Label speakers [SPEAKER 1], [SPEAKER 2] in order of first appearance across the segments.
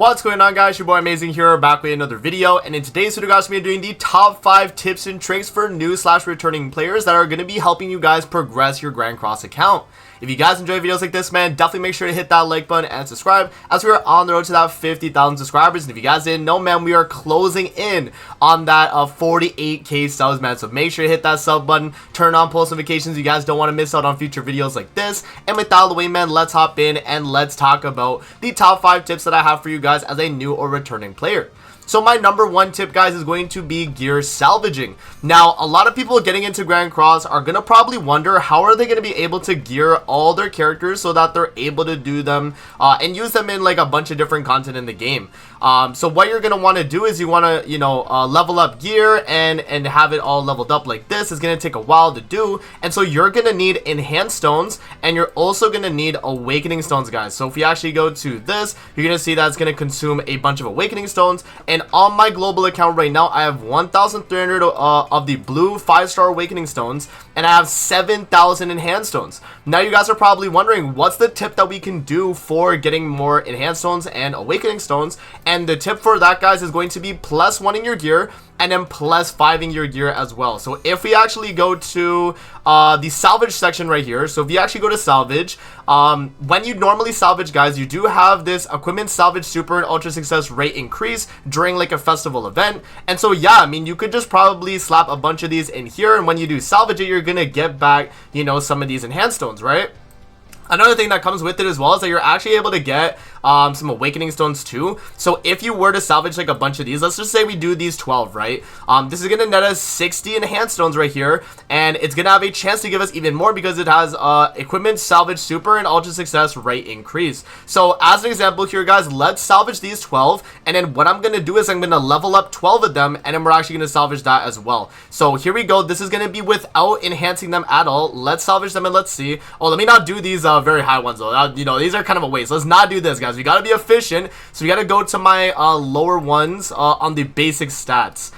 [SPEAKER 1] What's going on, guys? Your boy Amazing here, back with another video, and in today's video guys, we're doing the top 5 tips and tricks for new / returning players that are going to be helping you guys progress your Grand Cross account. If you guys enjoy videos like this, man, definitely make sure to hit that like button and subscribe, as we are on the road to that 50,000 subscribers. And if you guys didn't know, man, we are closing in on that 48k subs, man. So make sure to hit that sub button, turn on post notifications. You guys don't want to miss out on future videos like this. And with that out of the way, man, let's hop in and let's talk about the top 5 tips that I have for you guys as a new or returning player. So my number 1 tip, guys, is going to be gear salvaging. Now, a lot of people getting into Grand Cross are going to probably wonder how are they going to be able to gear all their characters so that they're able to do them and use them in like a bunch of different content in the game. So what you're going to want to do is you want to, level up gear and have it all leveled up like this. It's going to take a while to do. And so you're going to need enhanced stones, and you're also going to need awakening stones, guys. So if we actually go to this, you're going to see that it's going to consume a bunch of awakening stones. And on my global account right now, I have 1,300 of the blue 5-star awakening stones, and I have 7,000 enhanced stones. Now you guys are probably wondering, what's the tip that we can do for getting more enhanced stones and awakening stones? And the tip for that, guys, is going to be +1 in your gear and then +5 in your gear as well. So if we actually go to the salvage section right here, so if you actually go to salvage, when you normally salvage, guys, you do have this equipment salvage super and ultra success rate increase during like a festival event. And so yeah, I mean, you could just probably slap a bunch of these in here, and when you do salvage it, you're gonna get back, some of these enhanced stones, right? Another thing that comes with it as well is that you're actually able to get some awakening stones too. So if you were to salvage like a bunch of these, let's just say we do these 12, right? This is gonna net us 60 enhanced stones right here, and it's gonna have a chance to give us even more because it has equipment salvage super and ultra success rate increase. So as an example here, guys, let's salvage these 12, and then what I'm gonna do is I'm gonna level up 12 of them, and then we're actually gonna salvage that as well. So here we go. This is gonna be without enhancing them at all. Let's salvage them and let's see. Oh, let me not do these very high ones though. These are kind of a waste. Let's not do this, guys. We gotta be efficient, so we gotta go to my lower ones on the basic stats.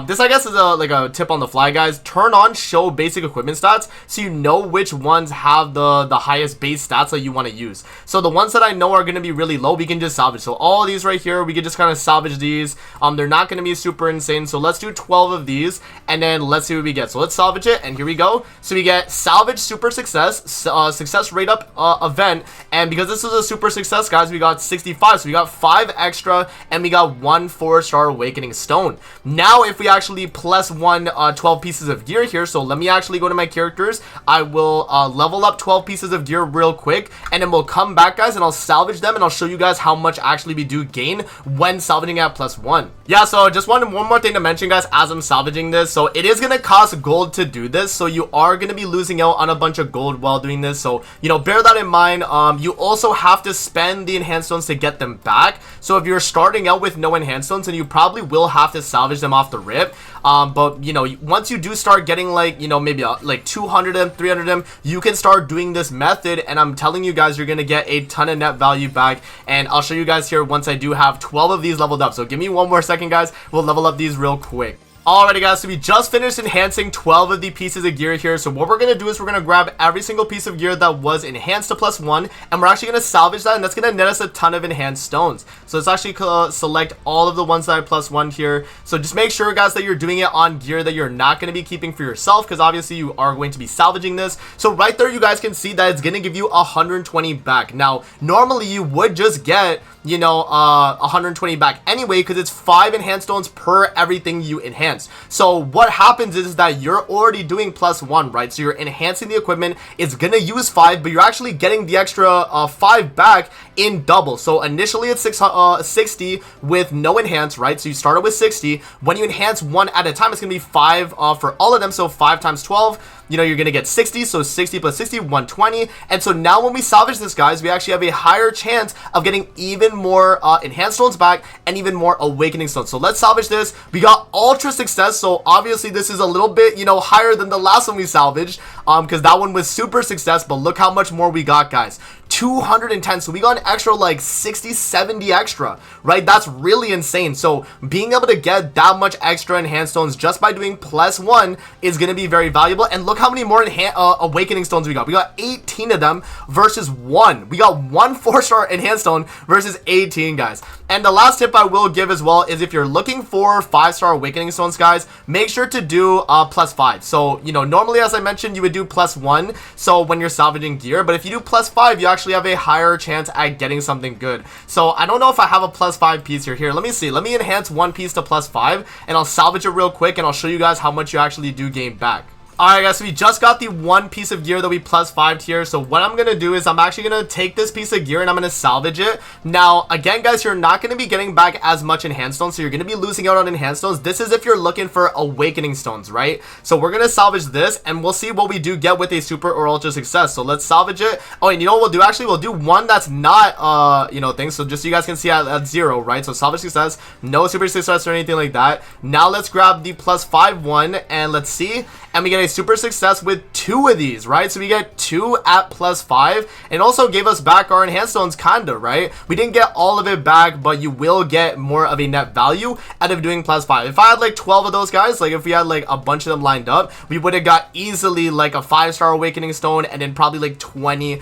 [SPEAKER 1] This I guess is like a tip on the fly, guys. Turn on show basic equipment stats so you know which ones have the highest base stats that you want to use. So the ones that I know are going to be really low, we can just salvage. So all these right here, we can just kind of salvage these. They're not going to be super insane. So let's do 12 of these, and then let's see what we get. So let's salvage it, and here we go. So we get salvage super success, success rate up event, and because this is a super success, guys, we got 65. So we got 5 extra, and we got 1 4-star awakening stone. Now if we actually +1 12 pieces of gear here, so let me actually go to my characters. I will level up 12 pieces of gear real quick, and then we'll come back, guys, and I'll salvage them, and I'll show you guys how much actually we do gain when salvaging at +1. Yeah, so just wanted one more thing to mention, guys, as I'm salvaging this. So it is gonna cost gold to do this, so you are gonna be losing out on a bunch of gold while doing this. So bear that in mind. You also have to spend the enhanced stones to get them back. So if you're starting out with no enhanced stones, then you probably will have to salvage them off the rip. But once you do start getting like maybe like 200 of them, 300 of them, you can start doing this method, and I'm telling you guys, you're gonna get a ton of net value back. And I'll show you guys here once I do have 12 of these leveled up. So give me one more second, guys. We'll level up these real quick. Alrighty, guys, so we just finished enhancing 12 of the pieces of gear here. So what we're going to do is we're going to grab every single piece of gear that was enhanced to +1, and we're actually going to salvage that, and that's going to net us a ton of enhanced stones. So let's actually select all of the ones that are +1 here. So just make sure, guys, that you're doing it on gear that you're not going to be keeping for yourself, because obviously you are going to be salvaging this. So right there, you guys can see that it's going to give you 120 back. Now, normally you would just get 120 back anyway, because it's 5 enhanced stones per everything you enhance. So what happens is that you're already doing +1, right? So you're enhancing the equipment. It's gonna use 5, but you're actually getting the extra 5 back in double. So initially it's 60 with no enhance, right? So you started with 60. When you enhance 1 at a time, it's gonna be 5 for all of them. So 5 times 12, you're gonna get 60. So 60 plus 60, 120. And so now when we salvage this, guys, we actually have a higher chance of getting even more enhanced stones back and even more awakening stones. So let's salvage this. We got ultra success, so obviously this is a little bit higher than the last one we salvaged, because that one was super success. But look how much more we got, guys. 210. So we got an extra like 60, 70 extra, right? That's really insane. So being able to get that much extra enhanced stones just by doing +1 is going to be very valuable. And look how many more awakening stones we got. We got 18 of them versus 1. We got 1 4-star enhanced stone versus 18, guys. And the last tip I will give as well is if you're looking for 5-star awakening stones, guys, make sure to do +5. So, you know, normally, as I mentioned, you would do +1, so when you're salvaging gear, but if you do +5, you actually have a higher chance at getting something good. So I don't know if I have a +5 piece here. Let me see. Let me enhance one piece to +5, and I'll salvage it real quick, and I'll show you guys how much you actually do gain back. Alright guys, so we just got the one piece of gear that we +5'd here. So what I'm gonna do is I'm actually gonna take this piece of gear and I'm gonna salvage it. Now again guys, you're not gonna be getting back as much enhanced stones, so you're gonna be losing out on enhanced stones. This is if you're looking for awakening stones, right? So we're gonna salvage this and we'll see what we do get with a super or ultra success. So let's salvage it. Oh, and you know what we'll do? Actually, we'll do one that's not you know, things, so just so you guys can see at 0, right? So salvage success, no super success or anything like that. Now let's grab the +5 one and let's see, and we get a super success with 2 of these, right? So we get 2 at +5, and also gave us back our enhanced stones, kinda, right? We didn't get all of it back, but you will get more of a net value out of doing +5. If I had like 12 of those guys, like if we had like a bunch of them lined up, we would have got easily like a 5-star awakening stone, and then probably like 20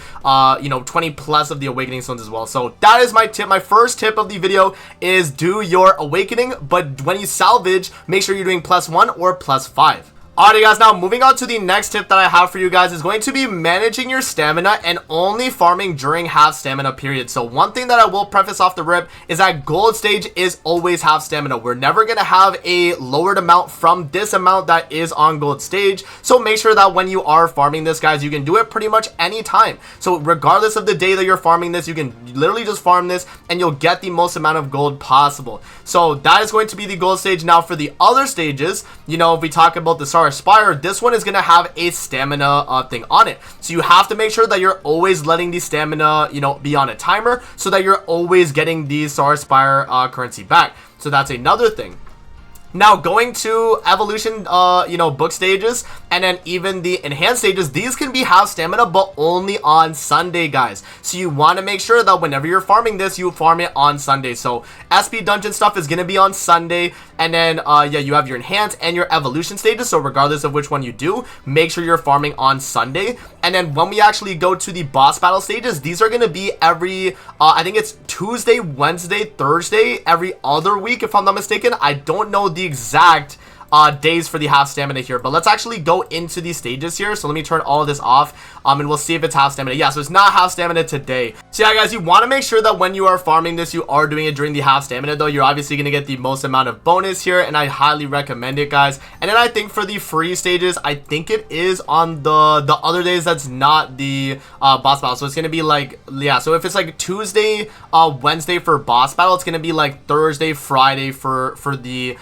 [SPEAKER 1] you know, 20 plus of the awakening stones as well. So that is my tip. My first tip of the video is do your awakening, but when you salvage, make sure you're doing +1 or +5. Alright guys, now moving on to the next tip that I have for you guys is going to be managing your stamina and only farming during half stamina period. So one thing that I will preface off the rip is that gold stage is always half stamina. We're never going to have a lowered amount from this amount that is on gold stage. So make sure that when you are farming this, guys, you can do it pretty much any time. So regardless of the day that you're farming this, you can literally just farm this and you'll get the most amount of gold possible. So that is going to be the gold stage. Now for the other stages, you know, if we talk about the Star Aspire, this one is going to have a stamina thing on it. So you have to make sure that you're always letting the stamina, you know, be on a timer so that you're always getting the Star Aspire currency back. So that's another thing. Now going to evolution, you know, book stages and then even the enhanced stages, these can be half stamina but only on Sunday, guys. So you want to make sure that whenever you're farming this, you farm it on Sunday. So SP dungeon stuff is going to be on Sunday, and then yeah, you have your enhanced and your evolution stages. So regardless of which one you do, make sure you're farming on Sunday. And then when we actually go to the boss battle stages, these are going to be every I think it's Tuesday, Wednesday, Thursday, every other week if I'm not mistaken. I don't know the exact days for the half stamina here, but let's actually go into these stages here. So let me turn all of this off and we'll see if it's half stamina. Yeah, so it's not half stamina today. So yeah guys, you want to make sure that when you are farming this, you are doing it during the half stamina, though. You're obviously going to get the most amount of bonus here, and I highly recommend it, guys. And then I think for the free stages, I think it is on the other days that's not the boss battle. So it's going to be like, yeah, so if it's like Tuesday, Wednesday for boss battle, it's going to be like Thursday, Friday for the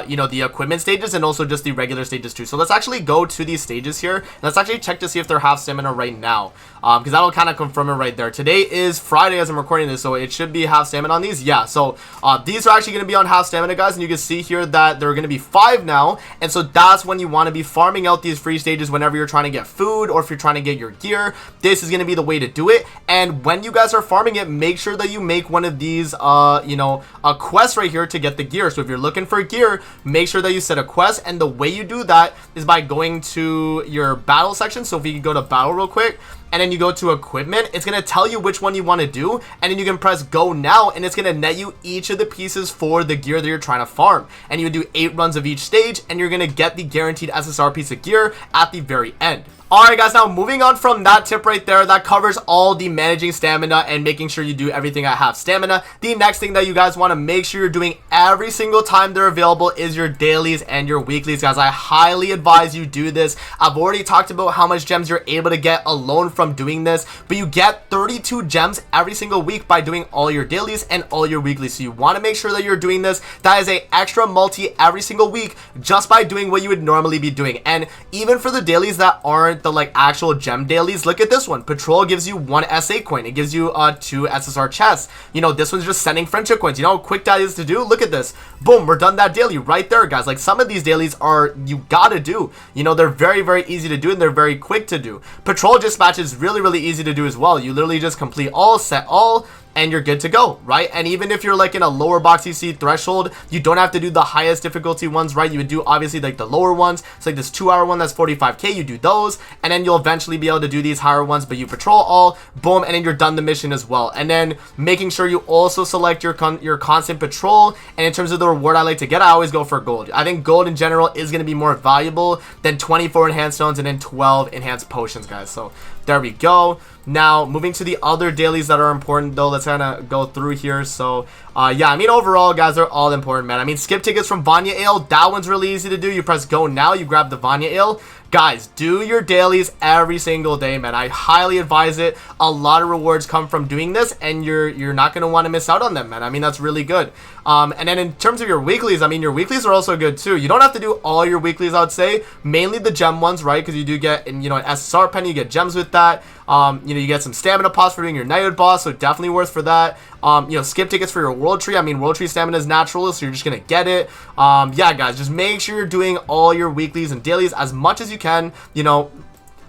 [SPEAKER 1] you know, the equipment stages, and also just the regular stages too. So let's actually go to these stages here. Let's actually check to see if they're half stamina right now, because that'll kind of confirm it right there. Today is Friday as I'm recording this, so it should be half stamina on these. Yeah, so these are actually going to be on half stamina, guys, and you can see here that they're going to be 5 now. And so that's when you want to be farming out these free stages whenever you're trying to get food or if you're trying to get your gear. This is going to be the way to do it. And when you guys are farming it, make sure that you make one of these you know, a quest right here to get the gear. So if you're looking for gear, make sure that you set a quest, and the way you do that is by going to your battle section. So if you can go to battle real quick, and then you go to equipment, it's going to tell you which one you want to do, and then you can press go now, and it's going to net you each of the pieces for the gear that you're trying to farm. And you do 8 runs of each stage, and you're going to get the guaranteed SSR piece of gear at the very end. Alright guys, now moving on from that tip right there, that covers all the managing stamina and making sure you do everything at half stamina. The next thing that you guys want to make sure you're doing every single time they're available is your dailies and your weeklies, guys. I highly advise you do this. I've already talked about how much gems you're able to get alone from doing this, but you get 32 gems every single week by doing all your dailies and all your weeklies. So you want to make sure that you're doing this. That is a extra multi every single week just by doing what you would normally be doing. And even for the dailies that aren't the like actual gem dailies, look at this one. Patrol gives you 1 SA coin. It gives you 2 SSR chests. You know, this one's just sending friendship coins. You know how quick that is to do? Look at this. Boom, we're done that daily right there, guys. Like, some of these dailies are, you gotta do. You know, they're very, very easy to do, and they're very quick to do. Patrol dispatches is really, really easy to do as well. You literally just complete all, set all, and you're good to go, right? And even if you're like in a lower box EC threshold, you don't have to do the highest difficulty ones, right? You would do obviously like the lower ones. So like this 2-hour one that's 45k, you do those, and then you'll eventually be able to do these higher ones. But you patrol all, boom, and then you're done the mission as well. And then making sure you also select your constant patrol. And in terms of the reward I like to get, I always go for gold. I think gold in general is going to be more valuable than 24 enhanced stones and then 12 enhanced potions, guys. So there we go. Now, moving to the other dailies that are important, though, let's kind of go through here. So, yeah, I mean, overall, guys, they're all important, man. I mean, skip tickets from Vanya Ale, that one's really easy to do. You press go now, you grab the Vanya Ale. Guys, do your dailies every single day, man. I highly advise it. A lot of rewards come from doing this, and you're not going to want to miss out on them, man. I mean, that's really good. And then in terms of your weeklies, I mean, your weeklies are also good, too. You don't have to do all your weeklies, I would say. Mainly the gem ones, right? Because you do get, you know, an SSR penny, you get gems with that. You know, you get some stamina pots for doing your knighthood boss, so definitely worth for that. You know, skip tickets for your world tree. I mean, world tree stamina is natural, so you're just gonna get it. Yeah, guys, just make sure you're doing all your weeklies and dailies as much as you can. You know,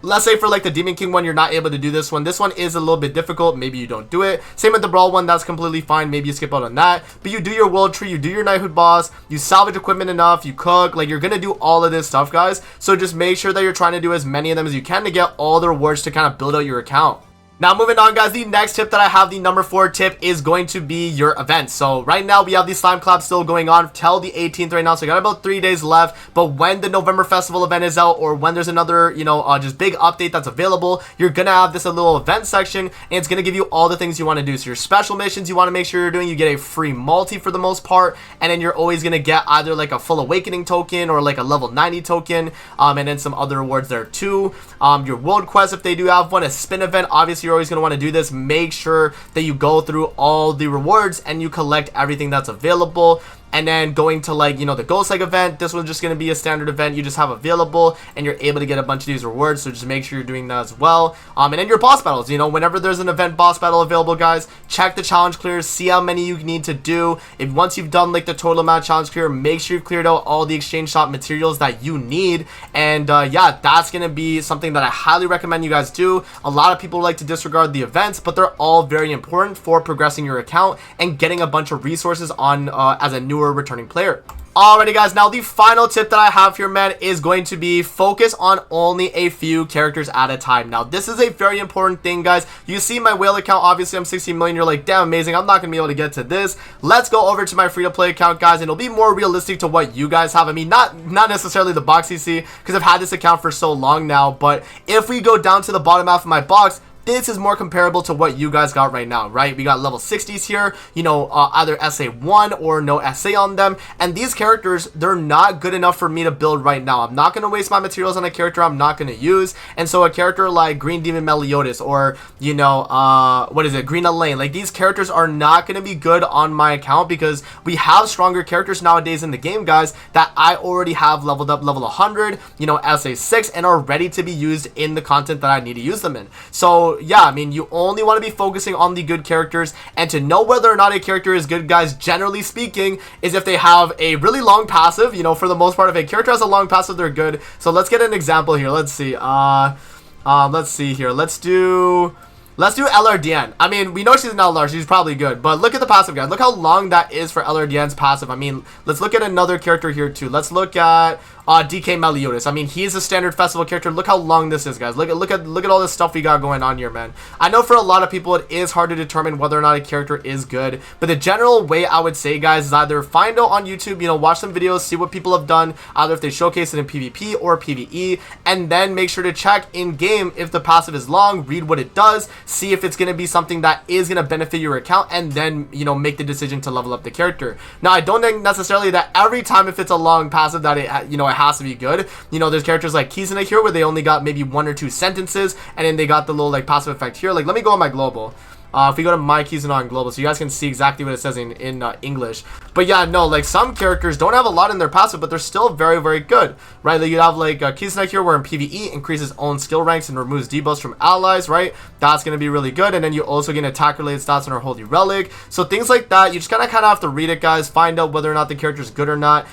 [SPEAKER 1] let's say for like the Demon King one, you're not able to do this one. This one is a little bit difficult. Maybe you don't do it. Same with the Brawl one, that's completely fine. Maybe you skip out on that. But you do your world tree, you do your knighthood boss, you salvage equipment enough, you cook. Like, you're gonna do all of this stuff, guys. So just make sure that you're trying to do as many of them as you can to get all the rewards to kind of build out your account. Now, moving on, guys, the next tip that I have, the number 4 tip, is going to be your events. So right now we have the Slime Collab still going on till the 18th right now, so we got about 3 days left. But when the November Festival event is out, or when there's another, you know, just big update that's available, you're gonna have this little event section, and it's gonna give you all the things you want to do. So your special missions you want to make sure you're doing, you get a free multi for the most part, and then you're always gonna get either like a full awakening token or like a level 90 token, and then some other rewards there too. Your world quest, if they do have one, a spin event, obviously you're always going to want to do this. Make sure that you go through all the rewards and you collect everything that's available. And then going to, like, you know, the Ghost Egg event, this one's just going to be a standard event you just have available, and you're able to get a bunch of these rewards, so just make sure you're doing that as well. And then your boss battles, you know, whenever there's an event boss battle available, guys, check the challenge clears, see how many you need to do. If once you've done like the total amount of challenge clear, make sure you've cleared out all the exchange shop materials that you need. And yeah, that's going to be something that I highly recommend you guys do. A lot of people like to disregard the events, but they're all very important for progressing your account and getting a bunch of resources on as a newer returning player. Alrighty, guys, now the final tip that I have here, man, is going to be focus on only a few characters at a time. Now, this is a very important thing, guys. You see my whale account, obviously I'm 16 million. You're like, damn, amazing, I'm not gonna be able to get to this. Let's go over to my free-to-play account, guys, and it'll be more realistic to what you guys have. I mean, not necessarily the box CC, because I've had this account for so long now, but if we go down to the bottom half of my box, this is more comparable to what you guys got right now, right? We got level 60s here, you know, either SA1 or no SA on them. And these characters, they're not good enough for me to build right now. I'm not going to waste my materials on a character I'm not going to use. And so a character like Green Demon Meliodas or, you know, what is it? Green Elaine. Like, these characters are not going to be good on my account because we have stronger characters nowadays in the game, guys, that I already have leveled up level 100, you know, SA6, and are ready to be used in the content that I need to use them in. So yeah, I mean, you only want to be focusing on the good characters, and to know whether or not a character is good, guys, generally speaking, is if they have a really long passive. You know, for the most part, if a character has a long passive, they're good. So let's get an example here. Let's see. Let's see here. Let's do LRDN. I mean, we know she's an LR, she's probably good, but look at the passive, guys. Look how long that is for LRDN's passive. I mean, let's look at another character here too. Let's look at DK Meliodas. I mean, he's a standard festival character. Look how long this is, guys. Look at all this stuff we got going on here, man. I know for a lot of people it is hard to determine whether or not a character is good, but the general way I would say, guys, is either find out on YouTube, you know, watch some videos, see what people have done, either if they showcase it in PvP or PvE, and then make sure to check in game if the passive is long, read what it does, see if it's going to be something that is going to benefit your account, and then, you know, make the decision to level up the character. Now, I don't think necessarily that every time if it's a long passive that it, you know, it has to be good. You know, there's characters like Kizuna here where they only got maybe 1 or 2 sentences, and then they got the little like passive effect here. Like, let me go on my global. If we go to my Kizuna on global, so you guys can see exactly what it says in English. But yeah, no, like some characters don't have a lot in their passive, but they're still very, very good, right? Like you have like Kisnek here, where in PvE increases own skill ranks and removes debuffs from allies, right? That's going to be really good. And then you also get attack related stats on our Holy Relic. So things like that, you just kind of have to read it, guys, find out whether or not the character is good or not.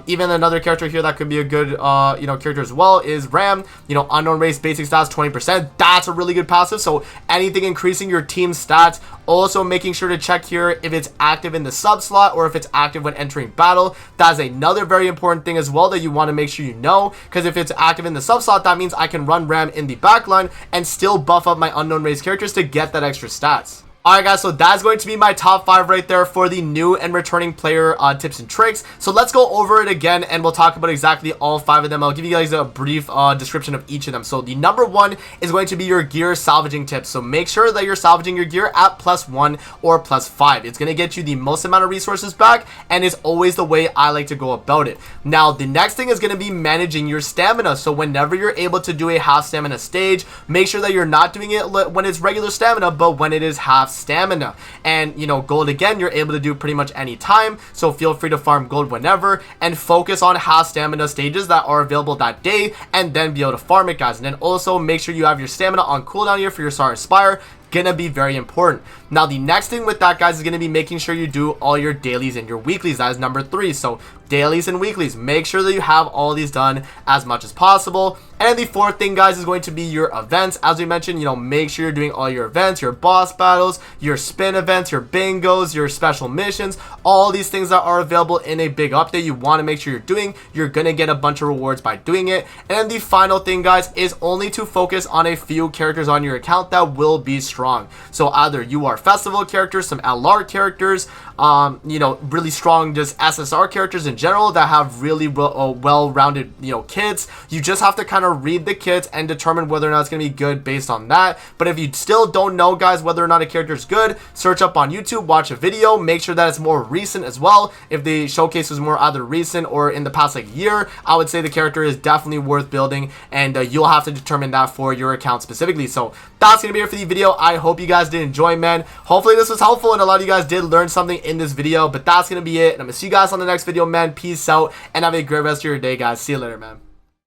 [SPEAKER 1] Even another character here that could be a good, character as well is Ram. Unknown race basic stats 20%. That's a really good passive. So anything increasing your team's stats. Also making sure to check here if it's active in the sub slot or if it's active when entering battle. That's another very important thing as well that you want to make sure you know, because if it's active in the sub slot, that means I can run Ram in the backline and still buff up my unknown race characters to get that extra stats. Alright guys, so that's going to be my top 5 right there for the new and returning player tips and tricks. So let's go over it again and we'll talk about exactly all 5 of them. I'll give you guys a brief description of each of them. So the number 1 is going to be your gear salvaging tips. So make sure that you're salvaging your gear at +1 or +5. It's going to get you the most amount of resources back, and it's always the way I like to go about it. Now the next thing is going to be managing your stamina. So whenever you're able to do a half stamina stage, make sure that you're not doing it when it's regular stamina, but when it is half stamina. And gold, again, you're able to do pretty much any time, so feel free to farm gold whenever and focus on half stamina stages that are available that day, and then be able to farm it, guys. And then also make sure you have your stamina on cooldown here for your Star Aspire. Gonna be very important. Now the next thing with that, guys, is gonna be making sure you do all your dailies and your weeklies. That is number 3. So dailies and weeklies, make sure that you have all these done as much as possible. And the 4th thing, guys, is going to be your events. As we mentioned, make sure you're doing all your events, your boss battles, your spin events, your bingos, your special missions, all these things that are available in a big update. You want to make sure you're doing. You're gonna get a bunch of rewards by doing it. And then the final thing, guys, is only to focus on a few characters on your account that will be strong. So either you are festival characters, some LR characters, really strong just SSR characters in general that have really well-rounded kits. You just have to kind of read the kits and determine whether or not it's going to be good based on that. But if you still don't know, guys, whether or not a character is good, search up on YouTube, watch a video, make sure that it's more recent as well. If the showcase was more either recent or in the past year, I would say the character is definitely worth building, and you'll have to determine that for your account specifically. So that's going to be it for the video. I hope you guys did enjoy, man. Hopefully this was helpful and a lot of you guys did learn something in this video, but that's going to be it. And I'm going to see you guys on the next video, man. Peace out and have a great rest of your day, guys. See you later, man.